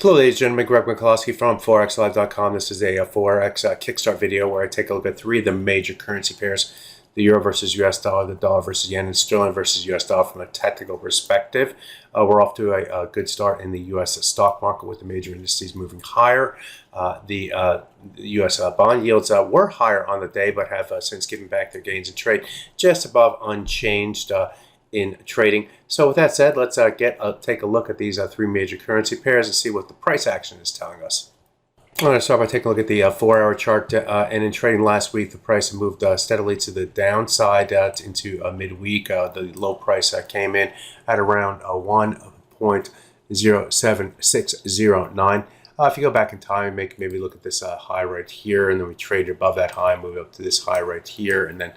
Hello ladies and gentlemen, Greg Mikulowski from ForexLive.com. This is a Forex Kickstart video where I take a look at three of the major currency pairs: the euro versus US dollar, the dollar versus yen, and sterling versus US dollar from a technical perspective. We're off to a good start in the US stock market with the major indices moving higher. The US bond yields were higher on the day but have since given back their gains in trade, just above unchanged in trading. So with that said, let's take a look at these three major currency pairs and see what the price action is telling us. I'm going to start by taking a look at the 4-hour chart, and in trading last week, the price moved steadily to the downside into midweek. The low price came in at around 1.07609. If you go back in time, maybe look at this high right here, and then we traded above that high, move up to this high right here, and then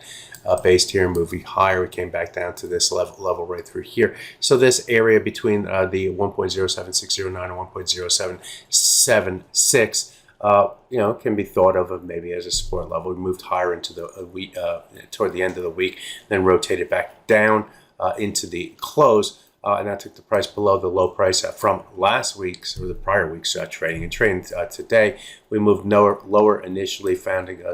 based here, moving higher, we came back down to this level right through here. So this area between the 1.07609 and 1.0776, can be thought of maybe as a support level. We moved higher into the week, toward the end of the week, then rotated back down into the close. And that took the price below the low price from last week's or the prior week's trading. And trading today, we moved lower initially, finding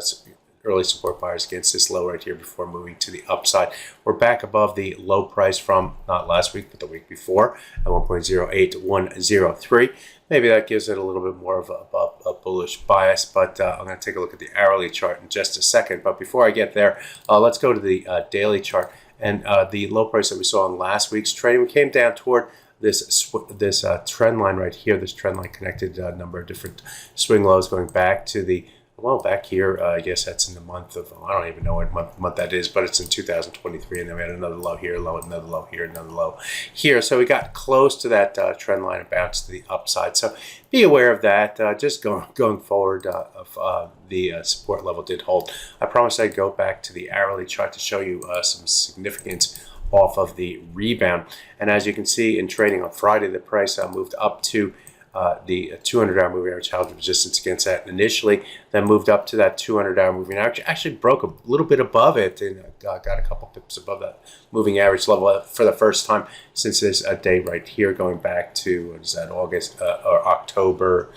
early support buyers against this low right here before moving to the upside. We're back above the low price from not last week, but the week before at 1.08103. Maybe that gives it a little bit more of a bullish bias, but I'm going to take a look at the hourly chart in just a second. But before I get there, let's go to the daily chart. And the low price that we saw in last week's trading, we came down toward this trend line right here. This trend line connected a number of different swing lows going back to the, back here. I guess that's in the month of, I don't even know what month that is, but it's in 2023. And then we had another low here, another low here, another low here. So we got close to that trend line and bounced to the upside. So be aware of that. Just going forward, the support level did hold. I promised I'd go back to the hourly chart to show you some significance off of the rebound. And as you can see in trading on Friday, the price moved up to the 200-hour moving average, held resistance against that initially, then moved up to that 200-hour moving average, actually broke a little bit above it, and got a couple pips above that moving average level for the first time since this day right here, going back to, what is that, August or October,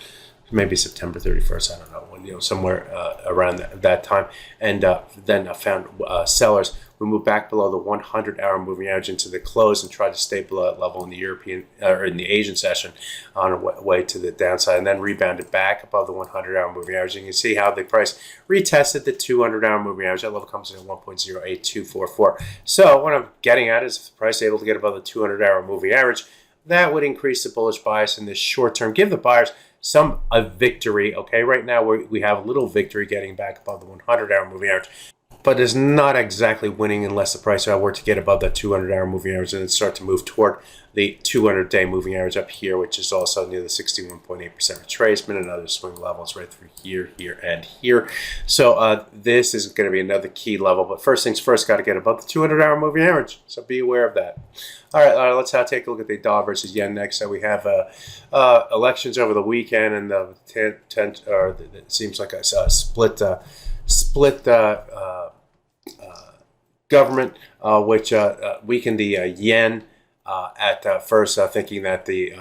maybe September 31st, I don't know, somewhere around that time, and then found sellers. We moved back below the 100-hour moving average into the close and tried to stay below that level in the European or in the Asian session on our way to the downside, and then rebounded back above the 100-hour moving average. You can see how the price retested the 200-hour moving average. That level comes in at 1.08244. So what I'm getting at is if the price is able to get above the 200-hour moving average, that would increase the bullish bias in the short term, give the buyers some victory. Okay, right now we have a little victory getting back above the 100-hour moving average, but is not exactly winning unless the price were to get above the 200-hour moving average and then start to move toward the 200-day moving average up here, which is also near the 61.8% retracement and other swing levels right through here, here, and here. So this is going to be another key level, but first things first, got to get above the 200-hour moving average, so be aware of that. All right, let's take a look at the dollar versus yen next. So we have elections over the weekend, and it seems like a split government, which weakened the yen at first, thinking that the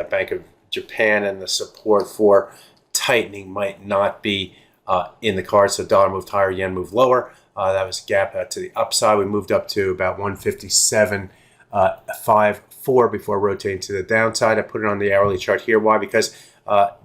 Bank of Japan and the support for tightening might not be in the cards. So dollar moved higher, yen moved lower. That was a gap to the upside. We moved up to about 157.54 before rotating to the downside. I put it on the hourly chart here. Why? Because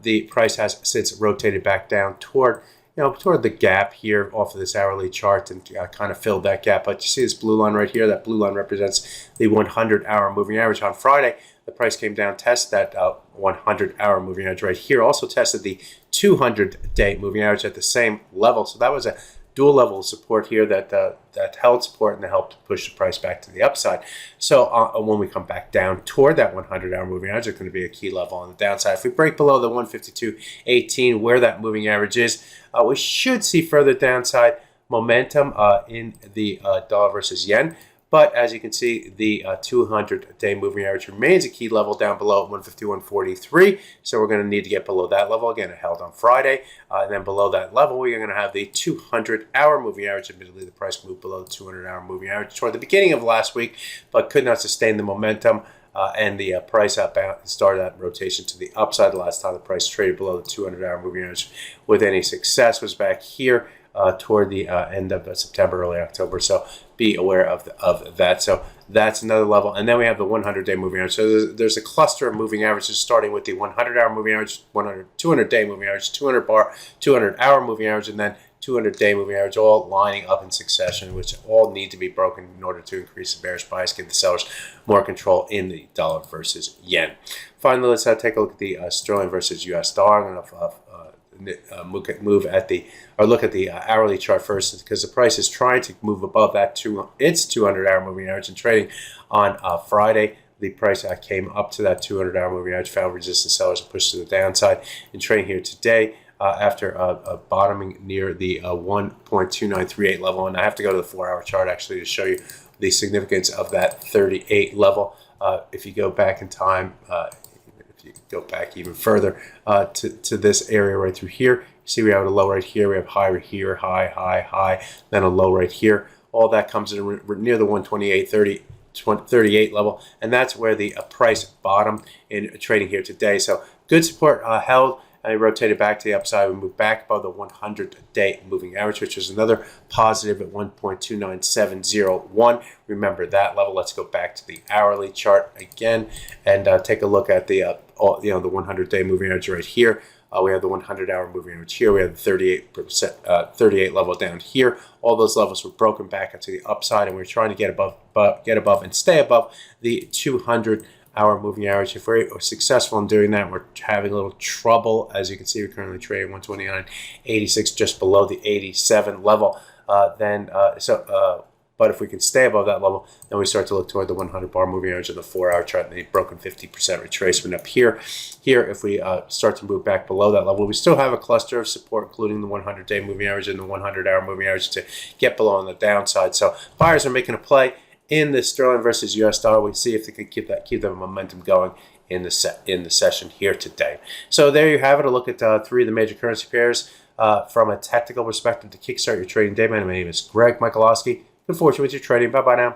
the price has since rotated back down toward the gap here off of this hourly chart and kind of filled that gap. But you see this blue line right here? That blue line represents the 100-hour moving average. On Friday, the price came down, tested that 100-hour moving average right here. Also tested the 200-day moving average at the same level. So that was a dual level of support here that held support and helped push the price back to the upside. So when we come back down toward that 100-hour moving average, it's going to be a key level on the downside. If we break below the 152.18, where that moving average is, we should see further downside momentum in the dollar versus yen. But as you can see, the 200-day moving average remains a key level down below at 151.43. So we're going to need to get below that level. Again, it held on Friday. And then below that level, we're going to have the 200-hour moving average. Admittedly, the price moved below the 200-hour moving average toward the beginning of last week, but could not sustain the momentum and the price outbound started that rotation to the upside. The last time the price traded below the 200-hour moving average with any success was back here toward the end of September, early October. So be aware of that. So that's another level. And then we have the 100-day moving average. So there's a cluster of moving averages starting with the 100-hour moving average, 200-day moving average, 200-hour moving average, and then 200-day moving average, all lining up in succession, which all need to be broken in order to increase the bearish bias, give the sellers more control in the dollar versus yen. Finally, let's take a look at the sterling versus US dollar. I'm going to look at the hourly chart first, because the price is trying to move above that its 200-hour moving average. And trading on Friday, the price came up to that 200-hour moving average, found resistance, sellers and pushed to the downside. And trading here today, after bottoming near the 1.2938 level, and I have to go to the 4-hour chart actually to show you the significance of that 38 level. If you go back in time, if you go back even further to this area right through here, you see we have a low right here, we have high right here, high, then a low right here. All that comes in near the 128.38 level, and that's where the price bottomed in trading here today. So good support held. I rotated back to the upside. We moved back above the 100-day moving average, which was another positive at 1.29701. Remember that level. Let's go back to the hourly chart again and take a look at the the 100-day moving average right here. We have the 100-hour moving average here. We have the 38 level down here. All those levels were broken back into the upside, and we're trying to get above and stay above the 200-hour moving average. If we're successful in doing that, we're having a little trouble. As you can see, we're currently trading 129.86, just below the 87 level. But if we can stay above that level, then we start to look toward the 100-bar moving average of the 4-hour chart, and the broken 50% retracement up here. Here, if we start to move back below that level, we still have a cluster of support, including the 100-day moving average and the 100-hour moving average, to get below on the downside. So buyers are making a play in the sterling versus US dollar. We see if they can keep the momentum going in the session here today. So there you have it. A look at 3 of the major currency pairs from a technical perspective to kickstart your trading day. My name is Greg Michalowski. Good fortune with your trading. Bye-bye now.